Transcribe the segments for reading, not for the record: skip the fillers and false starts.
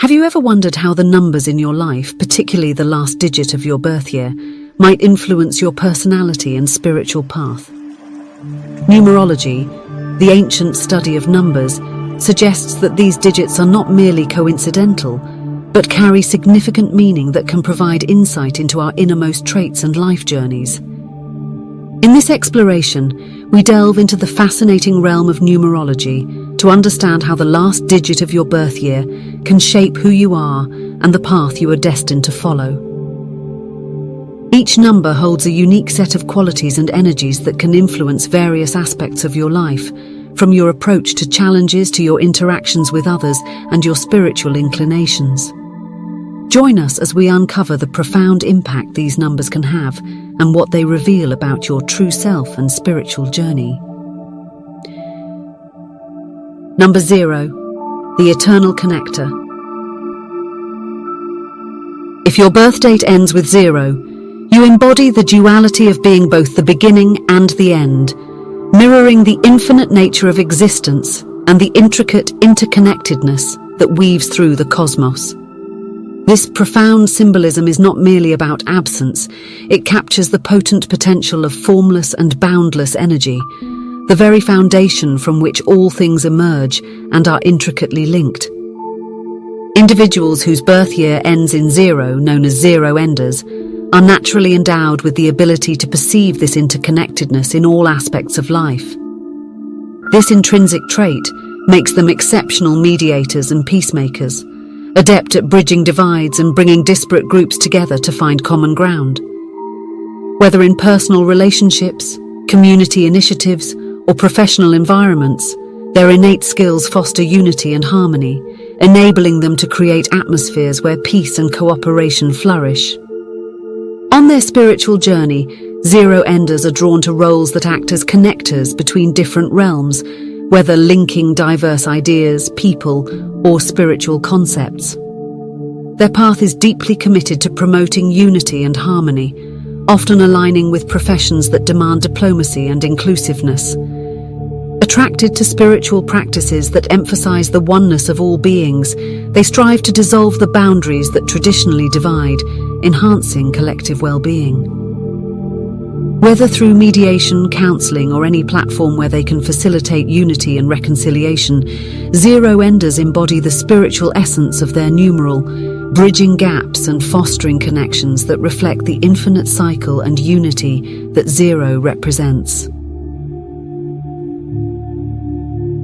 Have you ever wondered how the numbers in your life, particularly the last digit of your birth year, might influence your personality and spiritual path? Numerology, the ancient study of numbers, suggests that these digits are not merely coincidental, but carry significant meaning that can provide insight into our innermost traits and life journeys. In this exploration, we delve into the fascinating realm of numerology to understand how the last digit of your birth year can shape who you are and the path you are destined to follow. Each number holds a unique set of qualities and energies that can influence various aspects of your life, from your approach to challenges to your interactions with others and your spiritual inclinations. Join us as we uncover the profound impact these numbers can have and what they reveal about your true self and spiritual journey. Number 0, the eternal connector. If your birth date ends with 0, you embody the duality of being both the beginning and the end, mirroring the infinite nature of existence and the intricate interconnectedness that weaves through the cosmos. This profound symbolism is not merely about absence, it captures the potent potential of formless and boundless energy, the very foundation from which all things emerge and are intricately linked. Individuals whose birth year ends in 0, known as zero-enders, are naturally endowed with the ability to perceive this interconnectedness in all aspects of life. This intrinsic trait makes them exceptional mediators and peacemakers, adept at bridging divides and bringing disparate groups together to find common ground. Whether in personal relationships, community initiatives, or professional environments, their innate skills foster unity and harmony, enabling them to create atmospheres where peace and cooperation flourish. On their spiritual journey, zero-enders are drawn to roles that act as connectors between different realms, whether linking diverse ideas, people, or spiritual concepts. Their path is deeply committed to promoting unity and harmony, often aligning with professions that demand diplomacy and inclusiveness. Attracted to spiritual practices that emphasize the oneness of all beings, they strive to dissolve the boundaries that traditionally divide, enhancing collective well-being. Whether through mediation, counseling, or any platform where they can facilitate unity and reconciliation, zero-enders embody the spiritual essence of their numeral, bridging gaps and fostering connections that reflect the infinite cycle and unity that 0 represents.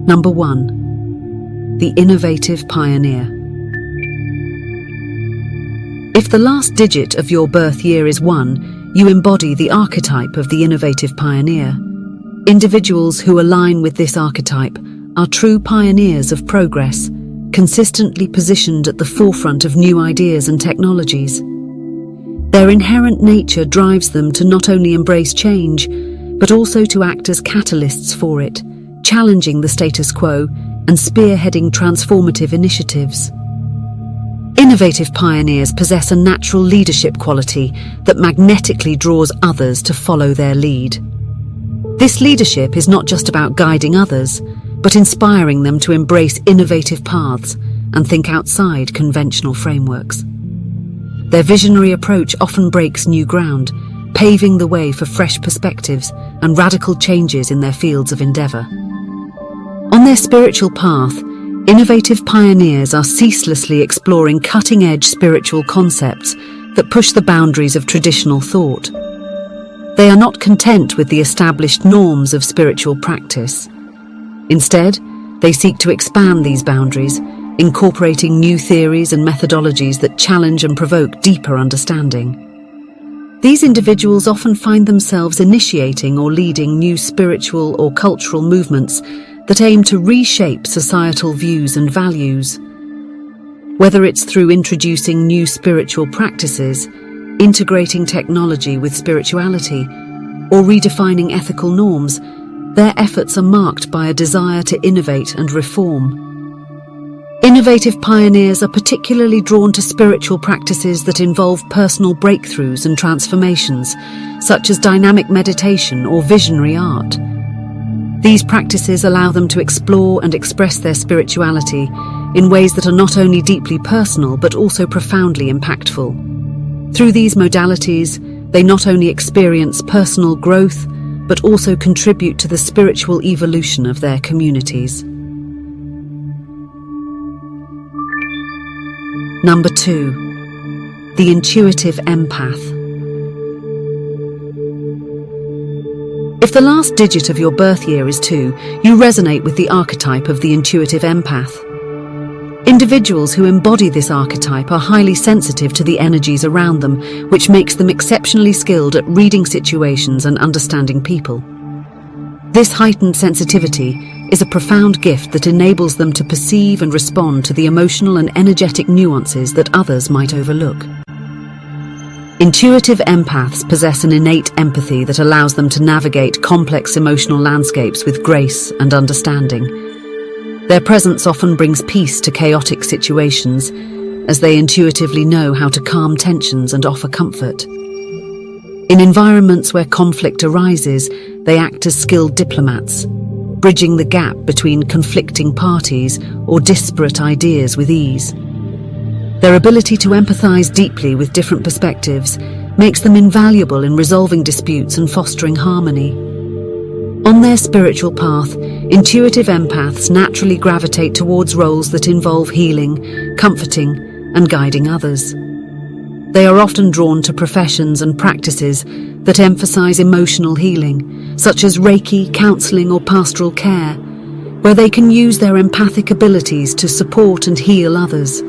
Number 1. The innovative pioneer. If the last digit of your birth year is 1, you embody the archetype of the innovative pioneer. Individuals who align with this archetype are true pioneers of progress, consistently positioned at the forefront of new ideas and technologies. Their inherent nature drives them to not only embrace change, but also to act as catalysts for it, challenging the status quo and spearheading transformative initiatives. Innovative pioneers possess a natural leadership quality that magnetically draws others to follow their lead. This leadership is not just about guiding others, but inspiring them to embrace innovative paths and think outside conventional frameworks. Their visionary approach often breaks new ground, paving the way for fresh perspectives and radical changes in their fields of endeavor. On their spiritual path, innovative pioneers are ceaselessly exploring cutting-edge spiritual concepts that push the boundaries of traditional thought. They are not content with the established norms of spiritual practice. Instead, they seek to expand these boundaries, incorporating new theories and methodologies that challenge and provoke deeper understanding. These individuals often find themselves initiating or leading new spiritual or cultural movements that aim to reshape societal views and values. Whether it's through introducing new spiritual practices, integrating technology with spirituality, or redefining ethical norms, their efforts are marked by a desire to innovate and reform. Innovative pioneers are particularly drawn to spiritual practices that involve personal breakthroughs and transformations, such as dynamic meditation or visionary art. These practices allow them to explore and express their spirituality, in ways that are not only deeply personal but also profoundly impactful. Through these modalities, they not only experience personal growth but also contribute to the spiritual evolution of their communities. Number 2. The intuitive empath. If the last digit of your birth year is 2, you resonate with the archetype of the intuitive empath. Individuals who embody this archetype are highly sensitive to the energies around them, which makes them exceptionally skilled at reading situations and understanding people. This heightened sensitivity is a profound gift that enables them to perceive and respond to the emotional and energetic nuances that others might overlook. Intuitive empaths possess an innate empathy that allows them to navigate complex emotional landscapes with grace and understanding. Their presence often brings peace to chaotic situations, as they intuitively know how to calm tensions and offer comfort. In environments where conflict arises, they act as skilled diplomats, bridging the gap between conflicting parties or disparate ideas with ease. Their ability to empathize deeply with different perspectives makes them invaluable in resolving disputes and fostering harmony. On their spiritual path, intuitive empaths naturally gravitate towards roles that involve healing, comforting, and guiding others. They are often drawn to professions and practices that emphasize emotional healing, such as Reiki, counseling, or pastoral care, where they can use their empathic abilities to support and heal others.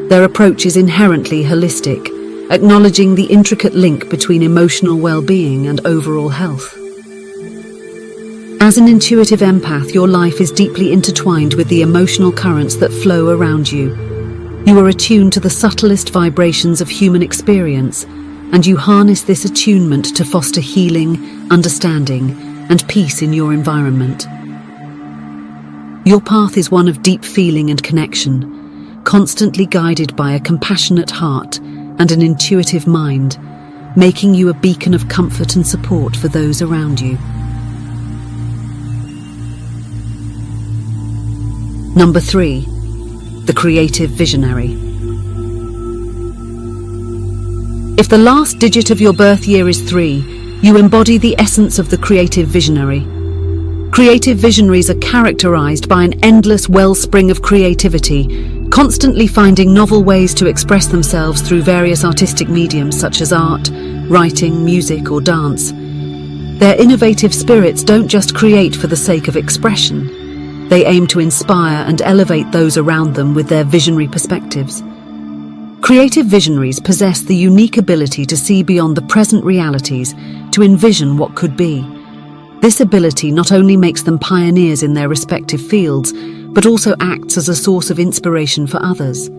Their approach is inherently holistic, acknowledging the intricate link between emotional well-being and overall health. As an intuitive empath, your life is deeply intertwined with the emotional currents that flow around you. You are attuned to the subtlest vibrations of human experience, and you harness this attunement to foster healing, understanding, and peace in your environment. Your path is one of deep feeling and connection, constantly guided by a compassionate heart and an intuitive mind, making you a beacon of comfort and support for those around you. Number 3. The creative visionary. If the last digit of your birth year is 3, you embody the essence of the creative visionary. Creative visionaries are characterized by an endless wellspring of creativity, constantly finding novel ways to express themselves through various artistic mediums such as art, writing, music, or dance. Their innovative spirits don't just create for the sake of expression. They aim to inspire and elevate those around them with their visionary perspectives. Creative visionaries possess the unique ability to see beyond the present realities, to envision what could be. This ability not only makes them pioneers in their respective fields, but also acts as a source of inspiration for others.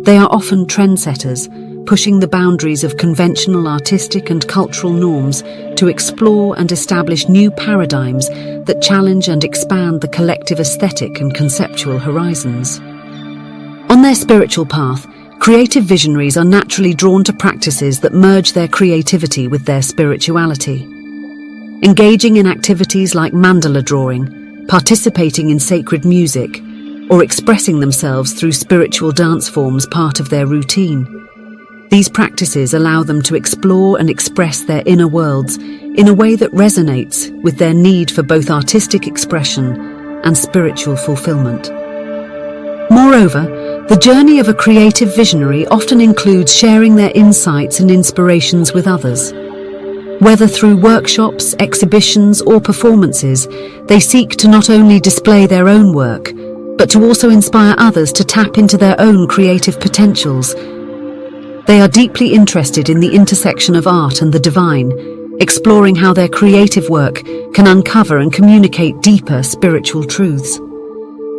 They are often trendsetters, pushing the boundaries of conventional artistic and cultural norms to explore and establish new paradigms that challenge and expand the collective aesthetic and conceptual horizons. On their spiritual path, creative visionaries are naturally drawn to practices that merge their creativity with their spirituality. Engaging in activities like mandala drawing, participating in sacred music, or expressing themselves through spiritual dance forms part of their routine. These practices allow them to explore and express their inner worlds in a way that resonates with their need for both artistic expression and spiritual fulfillment. Moreover, the journey of a creative visionary often includes sharing their insights and inspirations with others. Whether through workshops, exhibitions, or performances, they seek to not only display their own work, but to also inspire others to tap into their own creative potentials. They are deeply interested in the intersection of art and the divine, exploring how their creative work can uncover and communicate deeper spiritual truths.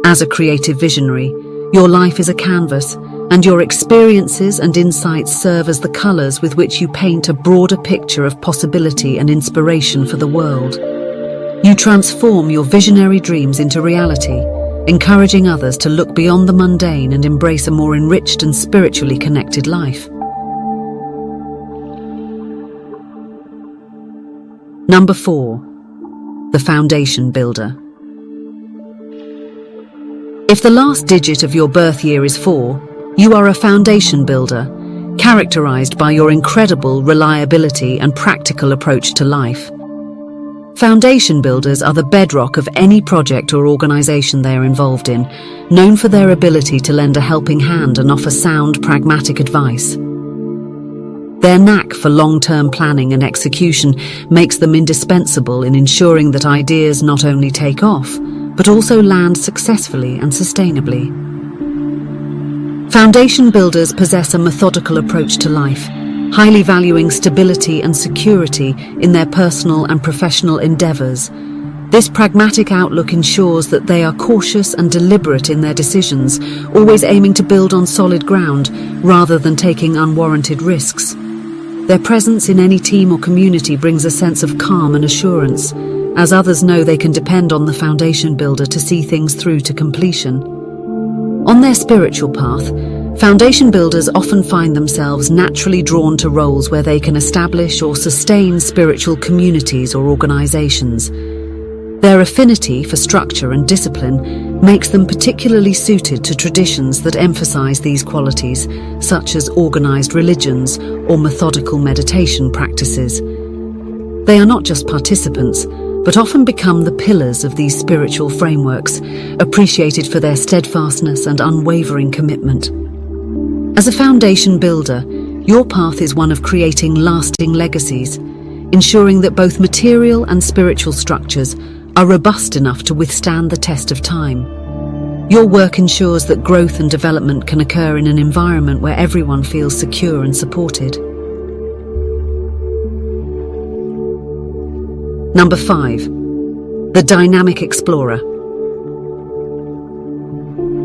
As a creative visionary, your life is a canvas, and your experiences and insights serve as the colors with which you paint a broader picture of possibility and inspiration for the world. You transform your visionary dreams into reality, encouraging others to look beyond the mundane and embrace a more enriched and spiritually connected life. Number 4. The foundation builder. If the last digit of your birth year is 4, you are a foundation builder, characterized by your incredible reliability and practical approach to life. Foundation builders are the bedrock of any project or organization they are involved in, known for their ability to lend a helping hand and offer sound, pragmatic advice. Their knack for long-term planning and execution makes them indispensable in ensuring that ideas not only take off, but also land successfully and sustainably. Foundation builders possess a methodical approach to life, highly valuing stability and security in their personal and professional endeavors. This pragmatic outlook ensures that they are cautious and deliberate in their decisions, always aiming to build on solid ground rather than taking unwarranted risks. Their presence in any team or community brings a sense of calm and assurance, as others know they can depend on the foundation builder to see things through to completion. On their spiritual path, foundation builders often find themselves naturally drawn to roles where they can establish or sustain spiritual communities or organizations. Their affinity for structure and discipline makes them particularly suited to traditions that emphasize these qualities, such as organized religions or methodical meditation practices. They are not just participants, but often become the pillars of these spiritual frameworks, appreciated for their steadfastness and unwavering commitment. As a foundation builder, your path is one of creating lasting legacies, ensuring that both material and spiritual structures are robust enough to withstand the test of time. Your work ensures that growth and development can occur in an environment where everyone feels secure and supported. Number 5. The Dynamic Explorer.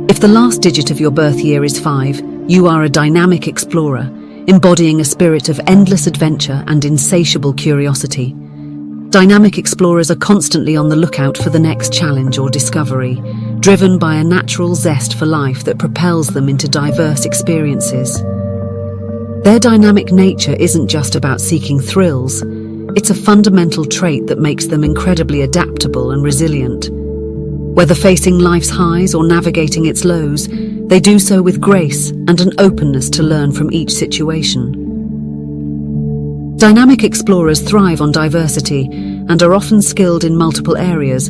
If the last digit of your birth year is 5, you are a dynamic explorer, embodying a spirit of endless adventure and insatiable curiosity. Dynamic explorers are constantly on the lookout for the next challenge or discovery, driven by a natural zest for life that propels them into diverse experiences. Their dynamic nature isn't just about seeking thrills. It's a fundamental trait that makes them incredibly adaptable and resilient. Whether facing life's highs or navigating its lows, they do so with grace and an openness to learn from each situation. Dynamic explorers thrive on diversity and are often skilled in multiple areas,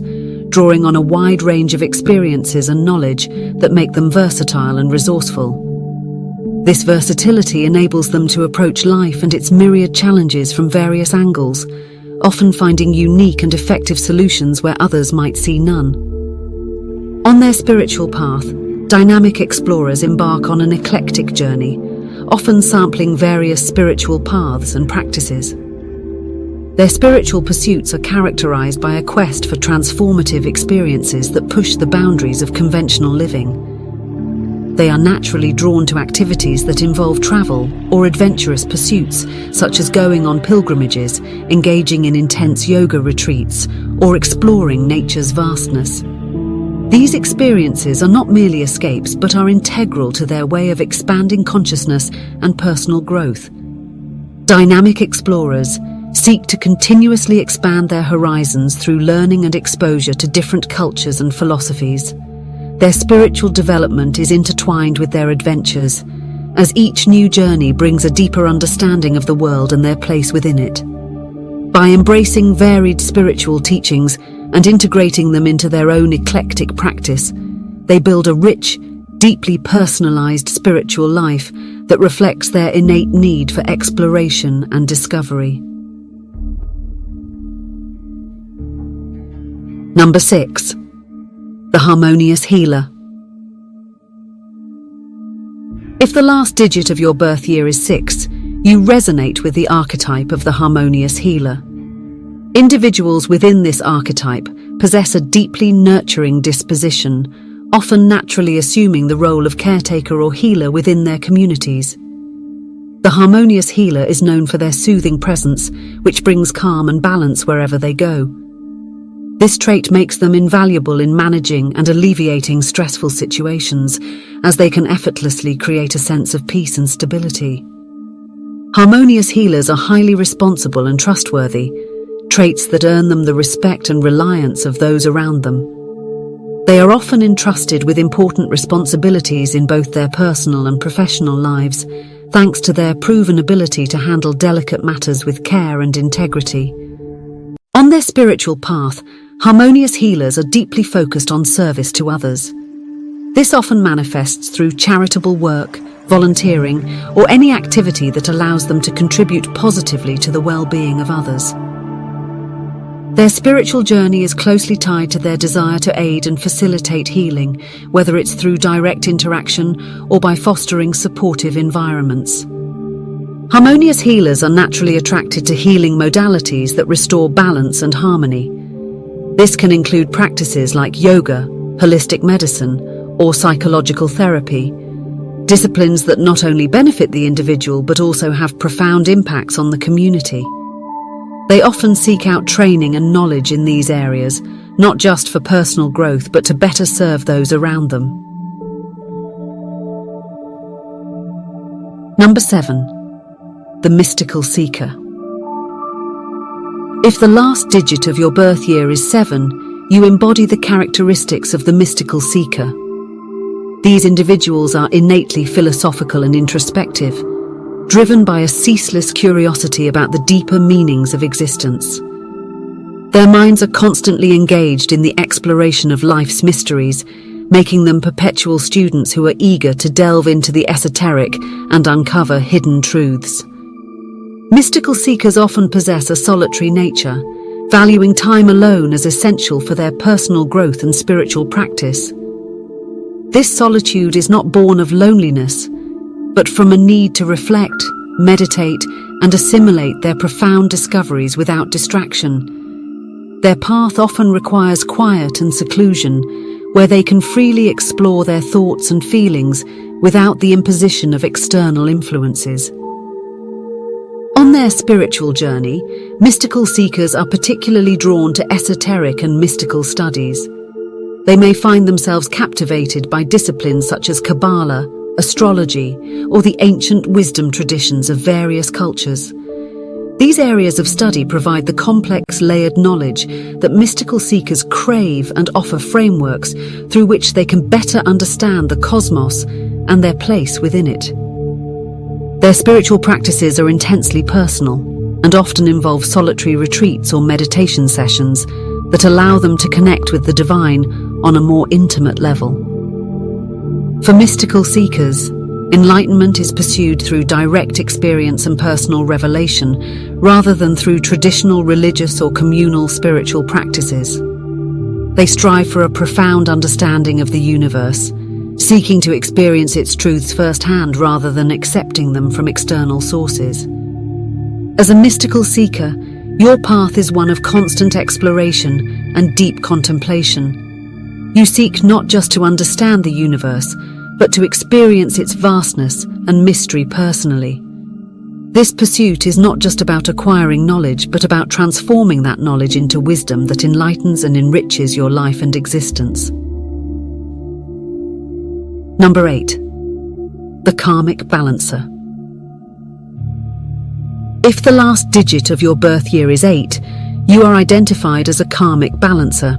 drawing on a wide range of experiences and knowledge that make them versatile and resourceful. This versatility enables them to approach life and its myriad challenges from various angles, often finding unique and effective solutions where others might see none. On their spiritual path, dynamic explorers embark on an eclectic journey, often sampling various spiritual paths and practices. Their spiritual pursuits are characterized by a quest for transformative experiences that push the boundaries of conventional living. They are naturally drawn to activities that involve travel or adventurous pursuits, such as going on pilgrimages, engaging in intense yoga retreats, or exploring nature's vastness. These experiences are not merely escapes, but are integral to their way of expanding consciousness and personal growth. Dynamic explorers seek to continuously expand their horizons through learning and exposure to different cultures and philosophies. Their spiritual development is intertwined with their adventures, as each new journey brings a deeper understanding of the world and their place within it. By embracing varied spiritual teachings and integrating them into their own eclectic practice, they build a rich, deeply personalized spiritual life that reflects their innate need for exploration and discovery. Number 6. The Harmonious Healer. If the last digit of your birth year is 6, you resonate with the archetype of the harmonious healer. Individuals within this archetype possess a deeply nurturing disposition, often naturally assuming the role of caretaker or healer within their communities. The harmonious healer is known for their soothing presence, which brings calm and balance wherever they go. This trait makes them invaluable in managing and alleviating stressful situations, as they can effortlessly create a sense of peace and stability. Harmonious healers are highly responsible and trustworthy, traits that earn them the respect and reliance of those around them. They are often entrusted with important responsibilities in both their personal and professional lives, thanks to their proven ability to handle delicate matters with care and integrity. On their spiritual path, harmonious healers are deeply focused on service to others. This often manifests through charitable work, volunteering, or any activity that allows them to contribute positively to the well-being of others. Their spiritual journey is closely tied to their desire to aid and facilitate healing, whether it's through direct interaction or by fostering supportive environments. Harmonious healers are naturally attracted to healing modalities that restore balance and harmony. This can include practices like yoga, holistic medicine, or psychological therapy, disciplines that not only benefit the individual but also have profound impacts on the community. They often seek out training and knowledge in these areas, not just for personal growth but to better serve those around them. Number 7. The mystical seeker. If the last digit of your birth year is 7, you embody the characteristics of the mystical seeker. These individuals are innately philosophical and introspective, driven by a ceaseless curiosity about the deeper meanings of existence. Their minds are constantly engaged in the exploration of life's mysteries, making them perpetual students who are eager to delve into the esoteric and uncover hidden truths. Mystical seekers often possess a solitary nature, valuing time alone as essential for their personal growth and spiritual practice. This solitude is not born of loneliness, but from a need to reflect, meditate, and assimilate their profound discoveries without distraction. Their path often requires quiet and seclusion, where they can freely explore their thoughts and feelings without the imposition of external influences. On their spiritual journey, mystical seekers are particularly drawn to esoteric and mystical studies. They may find themselves captivated by disciplines such as Kabbalah, astrology, or the ancient wisdom traditions of various cultures. These areas of study provide the complex, layered knowledge that mystical seekers crave and offer frameworks through which they can better understand the cosmos and their place within it. Their spiritual practices are intensely personal and often involve solitary retreats or meditation sessions that allow them to connect with the divine on a more intimate level. For mystical seekers, enlightenment is pursued through direct experience and personal revelation, rather than through traditional religious or communal spiritual practices. They strive for a profound understanding of the universe, seeking to experience its truths firsthand rather than accepting them from external sources. As a mystical seeker, your path is one of constant exploration and deep contemplation. You seek not just to understand the universe, but to experience its vastness and mystery personally. This pursuit is not just about acquiring knowledge, but about transforming that knowledge into wisdom that enlightens and enriches your life and existence. Number 8. The karmic balancer. If the last digit of your birth year is 8, you are identified as a karmic balancer.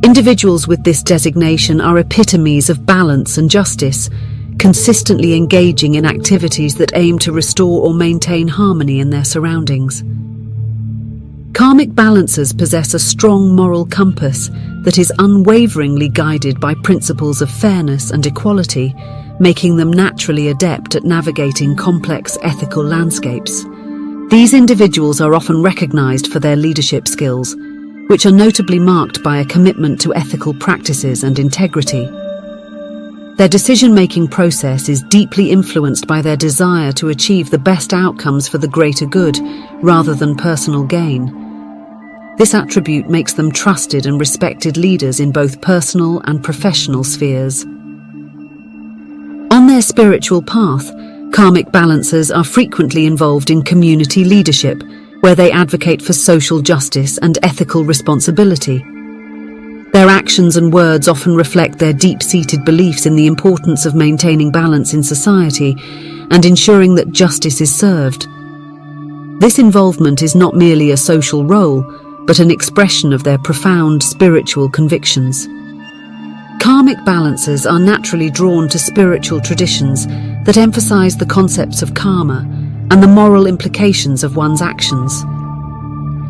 Individuals with this designation are epitomes of balance and justice, consistently engaging in activities that aim to restore or maintain harmony in their surroundings. Karmic balancers possess a strong moral compass that is unwaveringly guided by principles of fairness and equality, making them naturally adept at navigating complex ethical landscapes. These individuals are often recognized for their leadership skills, which are notably marked by a commitment to ethical practices and integrity. Their decision-making process is deeply influenced by their desire to achieve the best outcomes for the greater good, rather than personal gain. This attribute makes them trusted and respected leaders in both personal and professional spheres. On their spiritual path, karmic balancers are frequently involved in community leadership, where they advocate for social justice and ethical responsibility. Their actions and words often reflect their deep-seated beliefs in the importance of maintaining balance in society and ensuring that justice is served. This involvement is not merely a social role, but an expression of their profound spiritual convictions. Karmic balancers are naturally drawn to spiritual traditions that emphasize the concepts of karma and the moral implications of one's actions.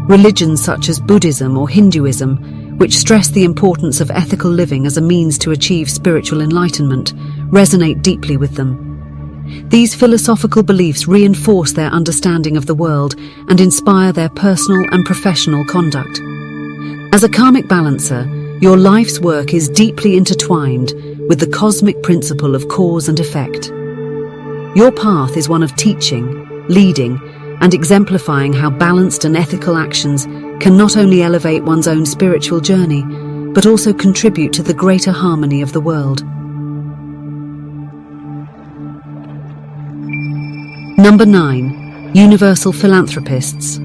Religions such as Buddhism or Hinduism, which stress the importance of ethical living as a means to achieve spiritual enlightenment, resonate deeply with them. These philosophical beliefs reinforce their understanding of the world and inspire their personal and professional conduct. As a karmic balancer, your life's work is deeply intertwined with the cosmic principle of cause and effect. Your path is one of teaching, leading, and exemplifying how balanced and ethical actions can not only elevate one's own spiritual journey, but also contribute to the greater harmony of the world. Number 9. Universal Philanthropists.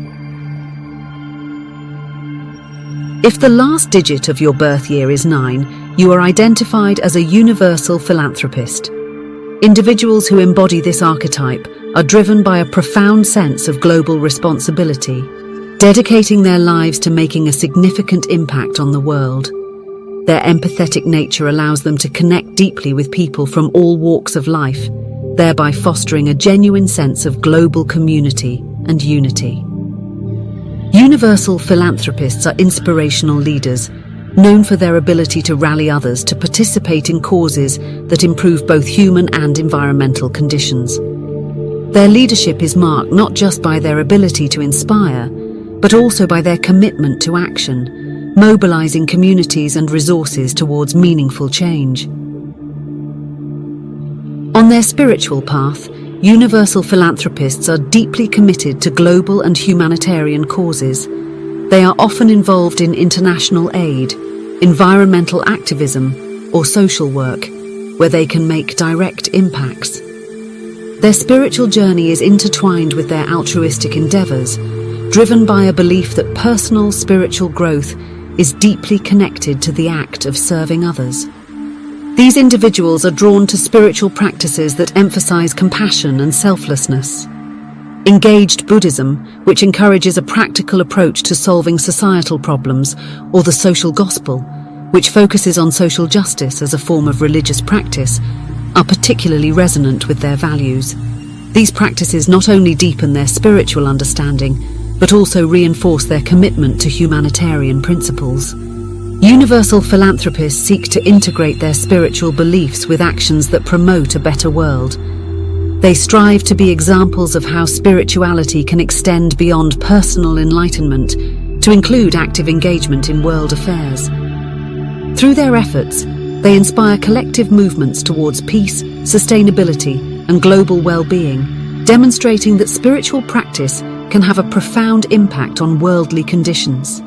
If the last digit of your birth year is 9, you are identified as a universal philanthropist. Individuals who embody this archetype are driven by a profound sense of global responsibility, dedicating their lives to making a significant impact on the world. Their empathetic nature allows them to connect deeply with people from all walks of life, thereby fostering a genuine sense of global community and unity. Universal philanthropists are inspirational leaders, known for their ability to rally others to participate in causes that improve both human and environmental conditions. Their leadership is marked not just by their ability to inspire, but also by their commitment to action, mobilizing communities and resources towards meaningful change. On their spiritual path, universal philanthropists are deeply committed to global and humanitarian causes. They are often involved in international aid, environmental activism, or social work, where they can make direct impacts. Their spiritual journey is intertwined with their altruistic endeavors, driven by a belief that personal spiritual growth is deeply connected to the act of serving others. These individuals are drawn to spiritual practices that emphasize compassion and selflessness. Engaged Buddhism, which encourages a practical approach to solving societal problems, or the social gospel, which focuses on social justice as a form of religious practice, are particularly resonant with their values. These practices not only deepen their spiritual understanding, but also reinforce their commitment to humanitarian principles. Universal philanthropists seek to integrate their spiritual beliefs with actions that promote a better world. They strive to be examples of how spirituality can extend beyond personal enlightenment to include active engagement in world affairs. Through their efforts, they inspire collective movements towards peace, sustainability, and global well-being, demonstrating that spiritual practice can have a profound impact on worldly conditions.